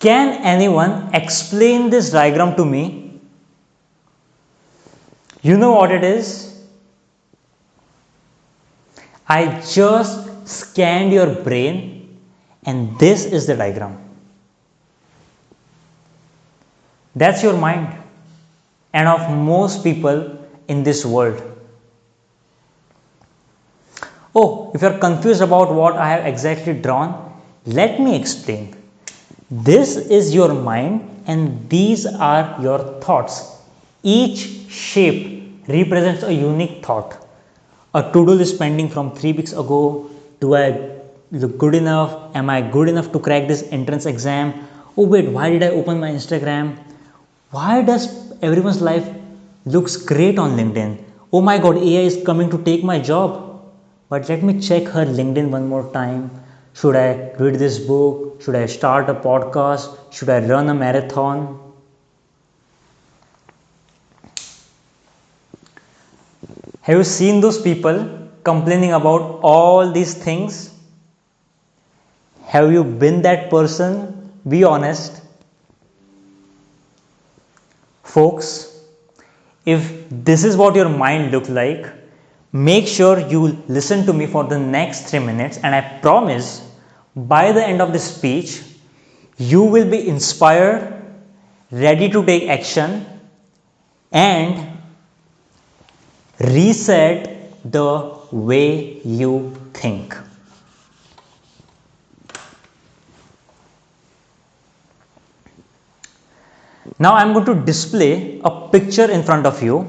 Can anyone explain this diagram to me? You know what it is? I just scanned your brain and this is the diagram. That's your mind and of most people in this world. Oh, if you're confused about what I have exactly drawn, let me explain. This is your mind and these are your thoughts. Each shape represents a unique thought. A to-do list pending from 3 weeks ago. Do I look good enough? Am I good enough to crack this entrance exam? Oh wait, why did I open my Instagram? Why does everyone's life looks great on LinkedIn? Oh my god, AI is coming to take my job. But let me check her LinkedIn one more time. Should I read this book? Should I start a podcast? Should I run a marathon? Have you seen those people complaining about all these things? Have you been that person? Be honest. Folks, if this is what your mind looks like, make sure you listen to me for the next 3 minutes and I promise by the end of this speech, you will be inspired, ready to take action and reset the way you think. Now I am going to display a picture in front of you.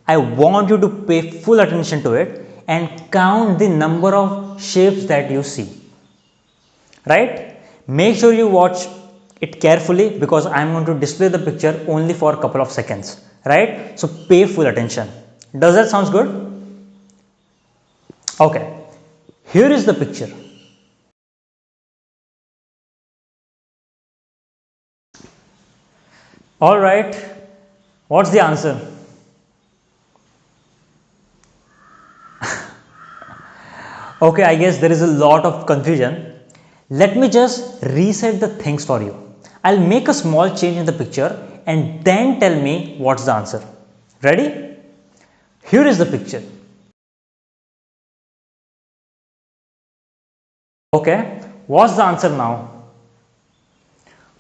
I want you to pay full attention to it and count the number of shapes that you see. Right? Make sure you watch it carefully because I am going to display the picture only for a couple of seconds. Right? So pay full attention. Does that sound good? Okay. Here is the picture. Alright. What's the answer? Okay, I guess there is a lot of confusion. Let me just reset the things for you. I'll make a small change in the picture and then tell me what's the answer. Ready? Here is the picture. Okay, what's the answer now?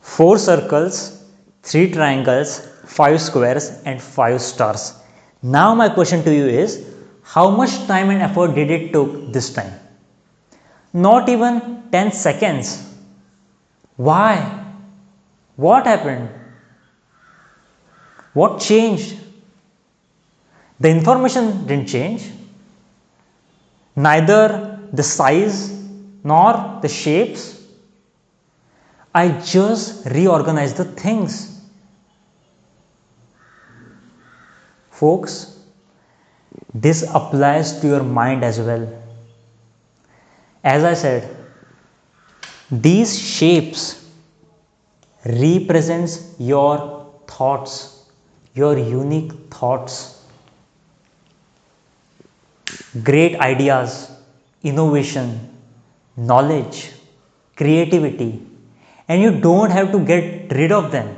4 circles, 3 triangles, 5 squares and 5 stars. Now my question to you is, how much time and effort did it took this time? Not even 10 seconds. Why? What happened? What changed? The information didn't change. Neither the size nor the shapes. I just reorganized the things. Folks, this applies to your mind as well. As I said, these shapes represents your thoughts, your unique thoughts, great ideas, innovation, knowledge, creativity, and you don't have to get rid of them.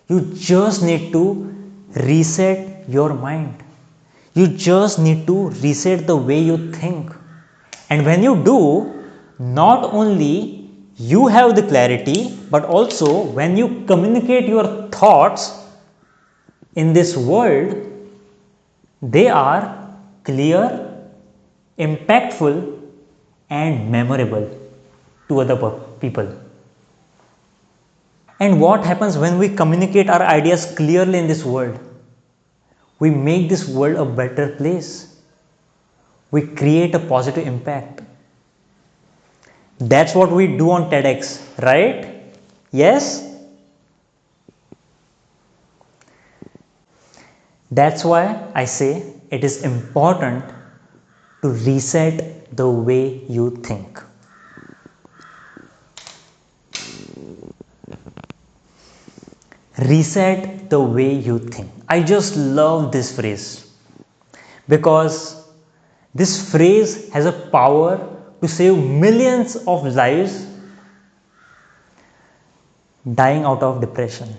You just need to reset your mind. You just need to reset the way you think. And when you do, not only you have the clarity, but also when you communicate your thoughts in this world, they are clear, impactful and memorable to other people. And what happens when we communicate our ideas clearly in this world? We make this world a better place. We create a positive impact. That's what we do on TEDx, right? Yes? That's why I say it is important to reset the way you think. Reset the way you think. I just love this phrase because this phrase has a power to save millions of lives dying out of depression.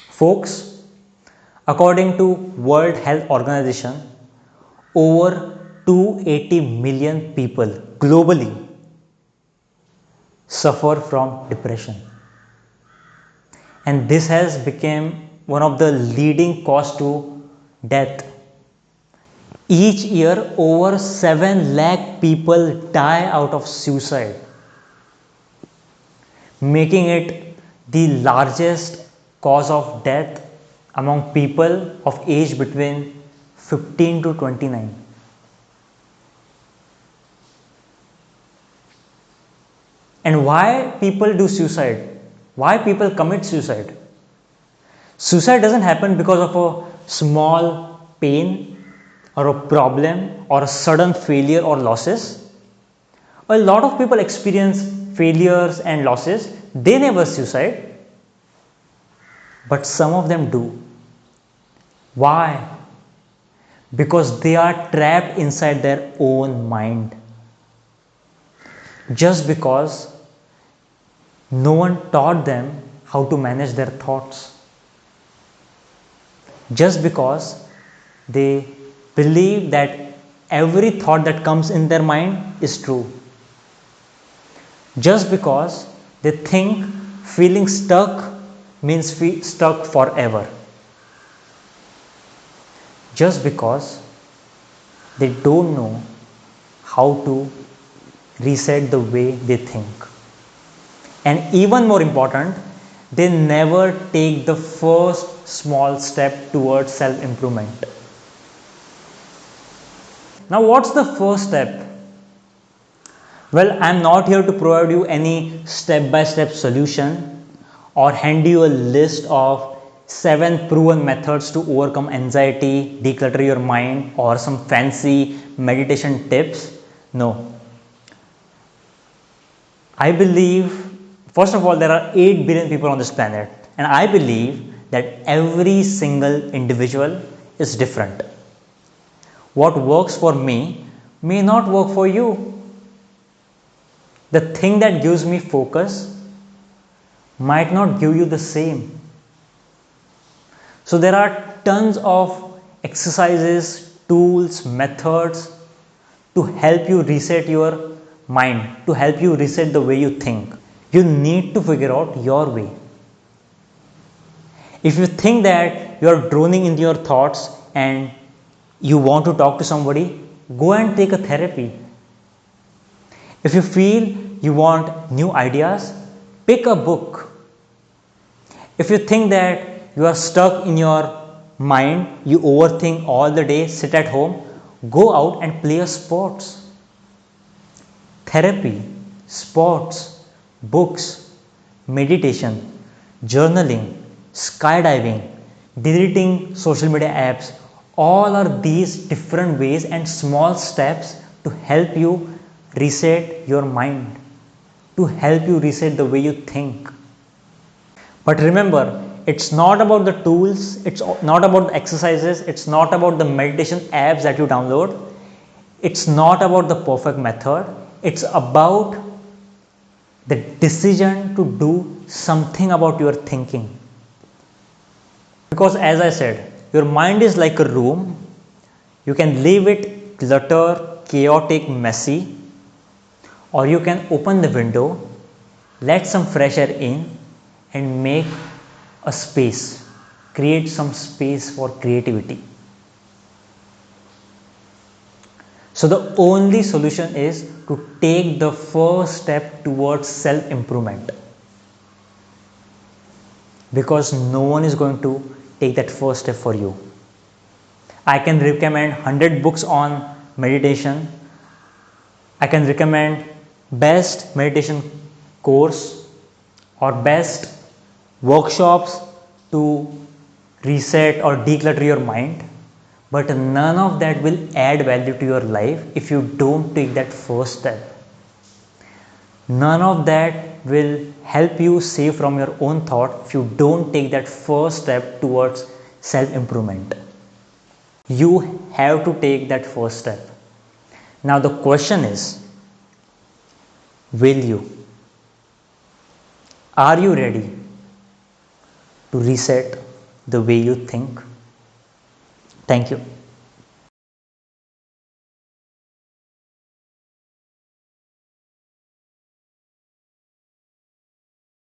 Folks, according to World Health Organization, over 280 million people globally suffer from depression. And this has become one of the leading cause to death. Each year, over 7 lakh people die out of suicide, making it the largest cause of death among people of age between 15 to 29. And why people do suicide? Why people commit suicide? Suicide doesn't happen because of a small pain or a problem or a sudden failure or losses. A lot of people experience failures and losses. They never suicide, but some of them do. Why? Because they are trapped inside their own mind. Just because no one taught them how to manage their thoughts. Just because they believe that every thought that comes in their mind is true. Just because they think feeling stuck means stuck forever. Just because they don't know how to reset the way they think. And even more important, they never take the first small step towards self-improvement. Now, what's the first step? Well, I'm not here to provide you any step-by-step solution or hand you a list of 7 proven methods to overcome anxiety, declutter your mind, or some fancy meditation tips. No. I believe, first of all, there are 8 billion people on this planet, and I believe that every single individual is different. What works for me may not work for you. The thing that gives me focus might not give you the same. So there are tons of exercises, tools, methods to help you reset your mind, to help you reset the way you think. You need to figure out your way. If you think that you are drowning in your thoughts and you want to talk to somebody, go and take a therapy. If you feel you want new ideas, pick a book. If you think that you are stuck in your mind, you overthink all the day, sit at home, go out and play a sports. Therapy, sports, books, meditation, journaling, skydiving, deleting social media apps, all are these different ways and small steps to help you reset your mind, to help you reset the way you think. But remember, it's not about the tools, it's not about the exercises, it's not about the meditation apps that you download, it's not about the perfect method, it's about the decision to do something about your thinking. Because as I said, your mind is like a room. You can leave it cluttered, chaotic, messy, or you can open the window, let some fresh air in and make a space, create some space for creativity. So the only solution is to take the first step towards self-improvement, because no one is going to take that first step for you. I can recommend 100 books on meditation. I can recommend best meditation course or best workshops to reset or declutter your mind, but none of that will add value to your life if you don't take that first step. None of that will help you save from your own thought if you don't take that first step towards self-improvement. You have to take that first step. Now the question is, will you? Are you ready to reset the way you think? Thank you.